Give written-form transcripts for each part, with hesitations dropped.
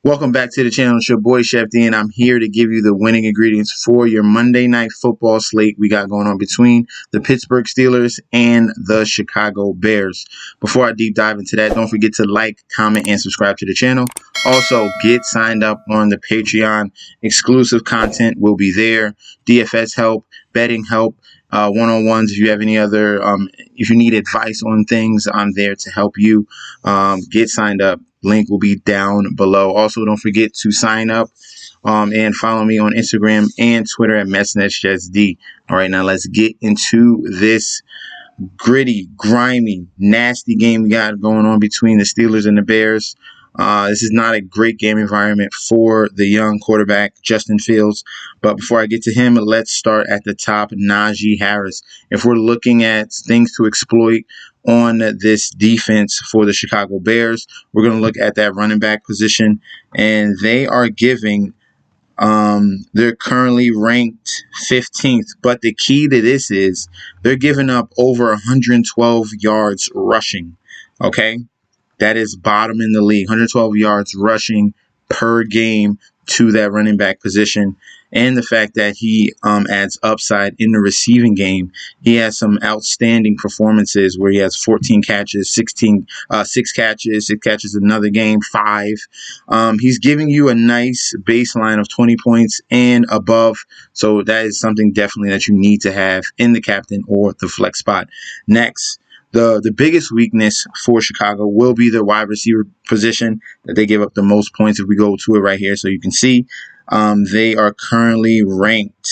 Welcome back to the channel. It's your boy Chef D, and I'm here to give you the winning ingredients for your Monday night football slate we got going on between the Pittsburgh Steelers and the Chicago Bears. Before I deep dive into that, don't forget to like, comment, and subscribe to the channel. Also, get signed up on the Patreon. Exclusive content will be there. DFS help, betting help, one-on-ones. If you have any other, if you need advice on things, I'm there to help you. Get signed up. Link will be down below. Also, don't forget to sign up and follow me on Instagram and Twitter at MetsNetsJetsD. All right, now let's get into this gritty, grimy, nasty game we got going on between the Steelers and the Bears. This is not a great game environment for the young quarterback, Justin Fields. But before I get to him, let's start at the top, Najee Harris. If we're looking at things to exploit on this defense for the Chicago Bears, we're going to look at that running back position, and they are giving they're currently ranked 15th, but the key to this is they're giving up over 112 yards rushing. Okay, that is bottom in the league. 112 yards rushing per game to that running back position. And the fact that he adds upside in the receiving game. He has some outstanding performances where he has 14 catches, 6 catches another game, 5. He's giving you a nice baseline of 20 points and above. So that is something definitely that you need to have in the captain or the flex spot. Next, the biggest weakness for Chicago will be their wide receiver position, that they give up the most points. If we go to it right here, so you can see they are currently ranked.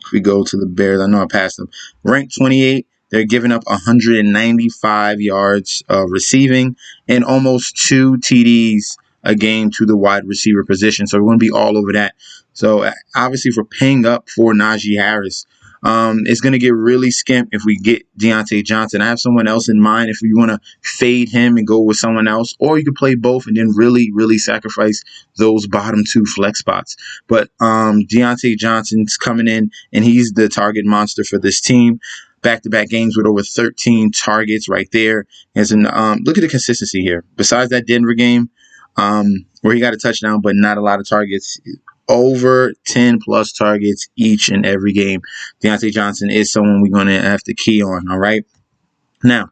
If we go to the Bears, I know I passed them. Ranked 28. They're giving up 195 yards receiving and almost 2 TDs a game to the wide receiver position. So we're going to be all over that. So obviously, if we're paying up for Najee Harris, it's going to get really skimp if we get Diontae Johnson. I have someone else in mind if you want to fade him and go with someone else, or you could play both and then really, really sacrifice those bottom 2 flex spots. But Diontae Johnson's coming in, and he's the target monster for this team. Back-to-back games with over 13 targets right there. Look at the consistency here. Besides that Denver game where he got a touchdown but not a lot of targets, over 10 plus targets each and every game. Diontae Johnson is someone we're going to have to key on. All right. Now,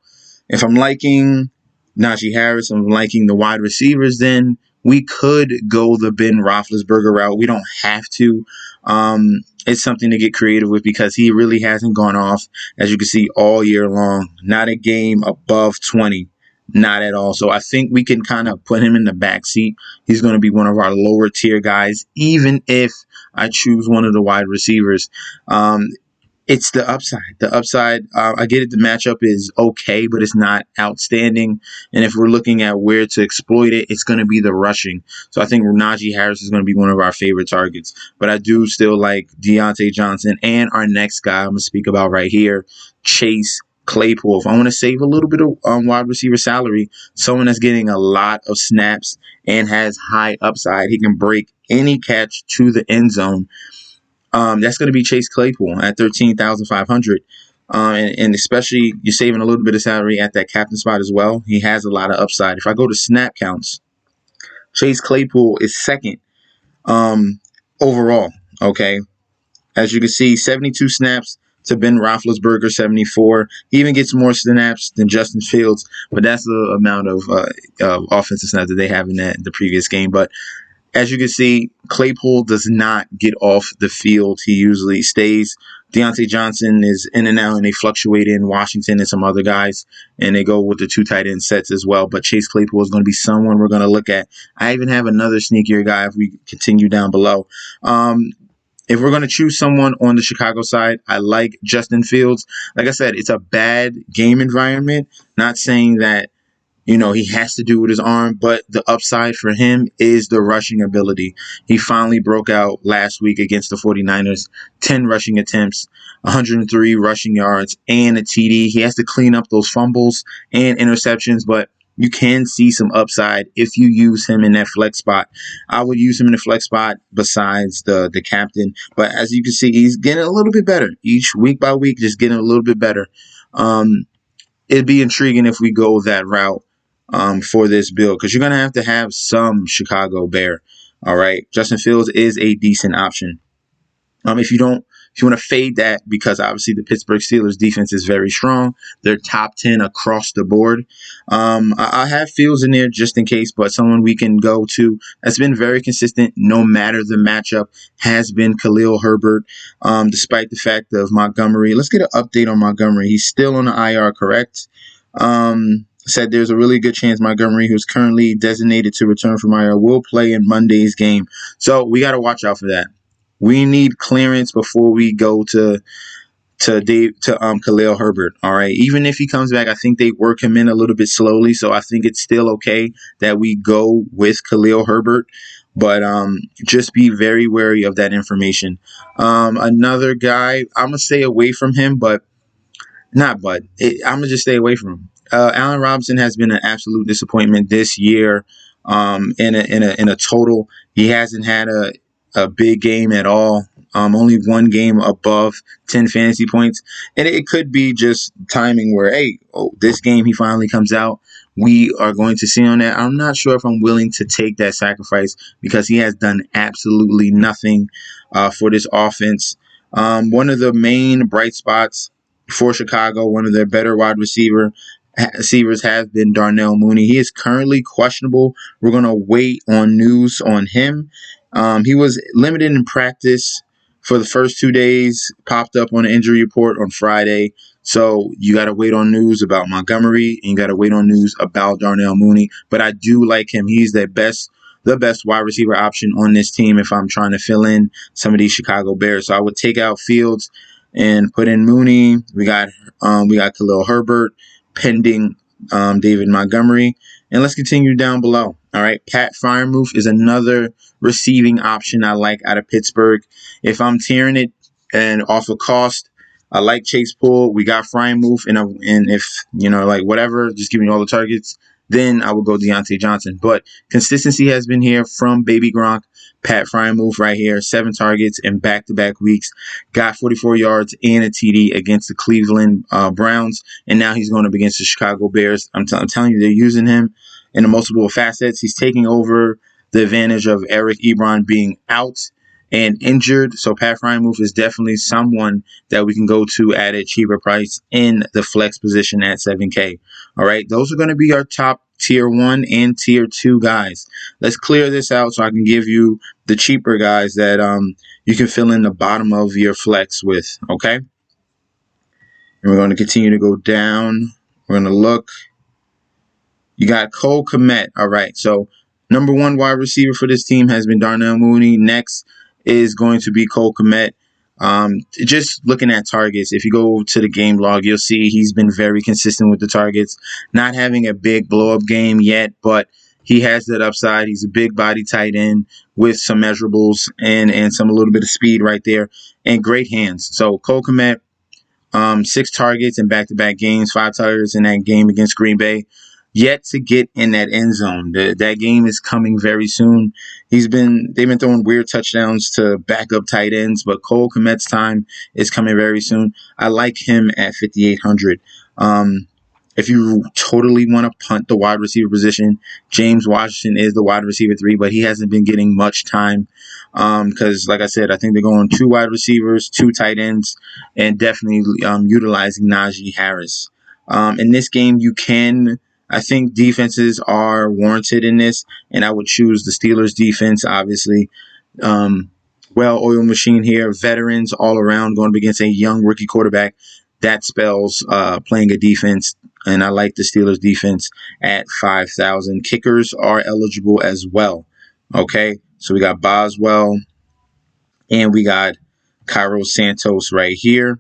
if I'm liking Najee Harris, I'm liking the wide receivers, then we could go the Ben Roethlisberger route. We don't have to. It's something to get creative with because he really hasn't gone off, as you can see, all year long. Not a game above 20. Not at all. So I think we can kind of put him in the back seat. He's going to be one of our lower tier guys, even if I choose one of the wide receivers. It's the upside. The upside, I get it, the matchup is okay, but it's not outstanding. And if we're looking at where to exploit it, it's going to be the rushing. So I think Najee Harris is going to be one of our favorite targets. But I do still like Diontae Johnson and our next guy I'm going to speak about right here, Chase Claypool. If I want to save a little bit of wide receiver salary, someone that's getting a lot of snaps and has high upside, he can break any catch to the end zone. That's going to be Chase Claypool at $13,500. And especially you're saving a little bit of salary at that captain spot as well. He has a lot of upside. If I go to snap counts, Chase Claypool is second overall. Okay. As you can see, 72 snaps to Ben Roethlisberger, 74. He even gets more snaps than Justin Fields, but that's the amount of offensive snaps that they have in the previous game. But as you can see, Claypool does not get off the field. He usually stays. Diontae Johnson is in and out, and they fluctuate in Washington and some other guys, and they go with the 2 tight end sets as well. But Chase Claypool is going to be someone we're going to look at. I even have another sneakier guy if we continue down below. If we're going to choose someone on the Chicago side, I like Justin Fields. Like I said, it's a bad game environment. Not saying that, he has to do with his arm, but the upside for him is the rushing ability. He finally broke out last week against the 49ers, 10 rushing attempts, 103 rushing yards, and a TD. He has to clean up those fumbles and interceptions, but you can see some upside if you use him in that flex spot. I would use him in the flex spot besides the captain. But as you can see, he's getting a little bit better each week by week, just getting a little bit better. It'd be intriguing if we go that route for this build, because you're going to have some Chicago Bear. All right. Justin Fields is a decent option. If you want to fade that, because obviously the Pittsburgh Steelers defense is very strong. They're top 10 across the board. I have Fields in there just in case, but someone we can go to that's been very consistent no matter the matchup has been Khalil Herbert, despite the fact of Montgomery. Let's get an update on Montgomery. He's still on the IR, correct? Said there's a really good chance Montgomery, who's currently designated to return from IR, will play in Monday's game. So we got to watch out for that. We need clearance before we go to Khalil Herbert. All right. Even if he comes back, I think they work him in a little bit slowly. So I think it's still okay that we go with Khalil Herbert. But just be very wary of that information. Another guy, I'm gonna stay away from him, I'm gonna just stay away from him. Allen Robinson has been an absolute disappointment this year. In a total, he hasn't had a big game at all. Only one game above 10 fantasy points. And it could be just timing where, this game he finally comes out. We are going to see on that. I'm not sure if I'm willing to take that sacrifice, because he has done absolutely nothing for this offense. One of the main bright spots for Chicago, one of their better wide receivers has been Darnell Mooney. He is currently questionable. We're going to wait on news on him. He was limited in practice for the first 2 days, popped up on an injury report on Friday. So you got to wait on news about Montgomery, and you got to wait on news about Darnell Mooney. But I do like him. He's the best wide receiver option on this team if I'm trying to fill in some of these Chicago Bears. So I would take out Fields and put in Mooney. We got Khalil Herbert pending David Montgomery. And let's continue down below. All right. Pat Freiermuth is another receiving option I like out of Pittsburgh. If I'm tearing it and off of cost, I like Chase Poole. We got Freiermuth, and if, whatever, just give me all the targets, then I would go Deontay Johnson. But consistency has been here from Baby Gronk. Pat Freiermuth right here, 7 targets in back-to-back weeks, got 44 yards and a TD against the Cleveland Browns, and now he's going up against the Chicago Bears. I'm telling you, they're using him in the multiple facets. He's taking over the advantage of Eric Ebron being out and injured. So Pat Freiermuth is definitely someone that we can go to at a cheaper price in the flex position at 7K. All right, those are going to be our top tier 1 and tier 2 guys. Let's clear this out so I can give you the cheaper guys that you can fill in the bottom of your flex with. Okay, and we're going to continue to go down. We're going to look. You got Cole Kmet. All right, so number 1 wide receiver for this team has been Darnell Mooney. Next is going to be Cole Kmet. Just looking at targets, if you go to the game log, you'll see he's been very consistent with the targets. Not having a big blow-up game yet, but he has that upside. He's a big body tight end with some measurables and a little bit of speed right there, and great hands. So Cole Kmet, 6 targets in back-to-back games, 5 targets in that game against Green Bay. Yet to get in that end zone. That game is coming very soon. They've been throwing weird touchdowns to backup tight ends, but Cole Kmet's time is coming very soon. I like him at 5,800. If you totally want to punt the wide receiver position, James Washington is the wide receiver 3, but he hasn't been getting much time because, like I said, I think they're going 2 wide receivers, 2 tight ends, and definitely utilizing Najee Harris. In this game, I think defenses are warranted in this, and I would choose the Steelers defense, obviously. Well-oiled machine here. Veterans all around going up against a young rookie quarterback. That spells playing a defense, and I like the Steelers defense at 5,000. Kickers are eligible as well. Okay, so we got Boswell, and we got Cairo Santos right here.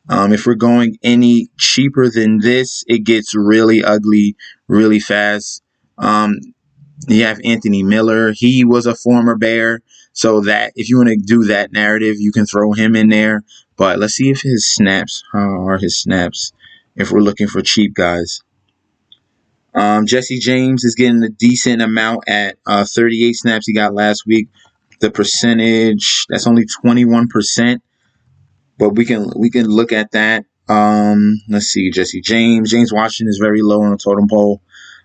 If we're going any cheaper than this, it gets really ugly really fast. You have Anthony Miller. He was a former Bear. So that if you want to do that narrative, you can throw him in there. But let's see if how are his snaps if we're looking for cheap guys. Jesse James is getting a decent amount at 38 snaps he got last week. The percentage, that's only 21%, but we can look at that. Let's see, Jesse James. James Washington is very low on the totem pole.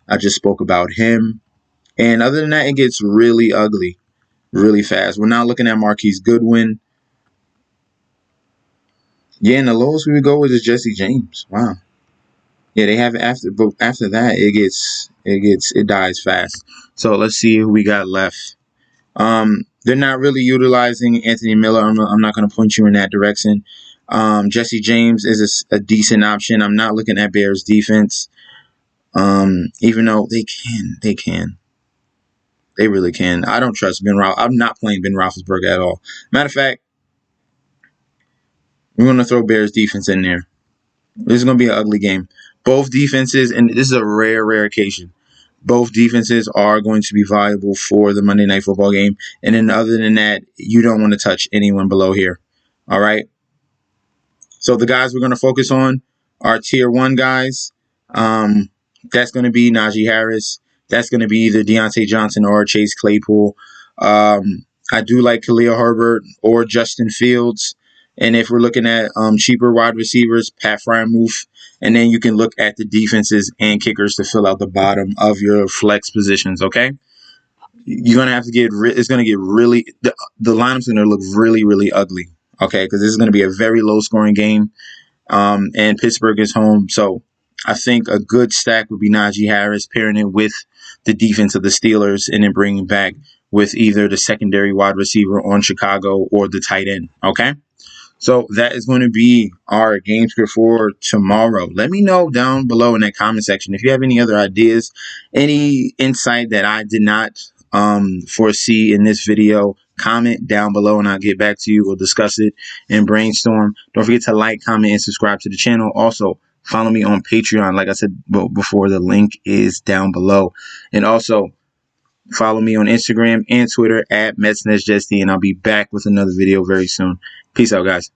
I just spoke about him. And other than that, it gets really ugly really fast. We're not looking at Marquise Goodwin. Yeah, and the lowest we would go with is Jesse James. Wow. Yeah, they have after, but after that, it dies fast. So let's see who we got left. They're not really utilizing Anthony Miller. I'm not going to point you in that direction. Jesse James is a decent option. I'm not looking at Bears defense. Even though they really can. I don't trust Ben Roethlisberger. I'm not playing Ben Roethlisberger at all. Matter of fact, we're going to throw Bears defense in there. This is going to be an ugly game. Both defenses, and this is a rare occasion, both defenses are going to be viable for the Monday Night Football game. And then other than that, you don't want to touch anyone below here. All right? So the guys we're going to focus on are Tier 1 guys. That's going to be Najee Harris. That's going to be either Deontay Johnson or Chase Claypool. I do like Khalil Herbert or Justin Fields. And if we're looking at cheaper wide receivers, Pat Freiermuth. And then you can look at the defenses and kickers to fill out the bottom of your flex positions, okay? You're going to have to it's going to get really, the lineup's going to look really ugly, okay? Because this is going to be a very low-scoring game, and Pittsburgh is home. So I think a good stack would be Najee Harris, pairing it with the defense of the Steelers, and then bringing back with either the secondary wide receiver on Chicago or the tight end, okay? So that is going to be our game script for tomorrow. Let me know down below in that comment section if you have any other ideas, any insight that I did not foresee in this video. Comment down below and I'll get back to you. We'll discuss it and brainstorm. Don't forget to like, comment, and subscribe to the channel. Also, follow me on Patreon. Like I said before, the link is down below. And also, follow me on Instagram and Twitter at MetsNetsJSD, and I'll be back with another video very soon. Peace out, guys.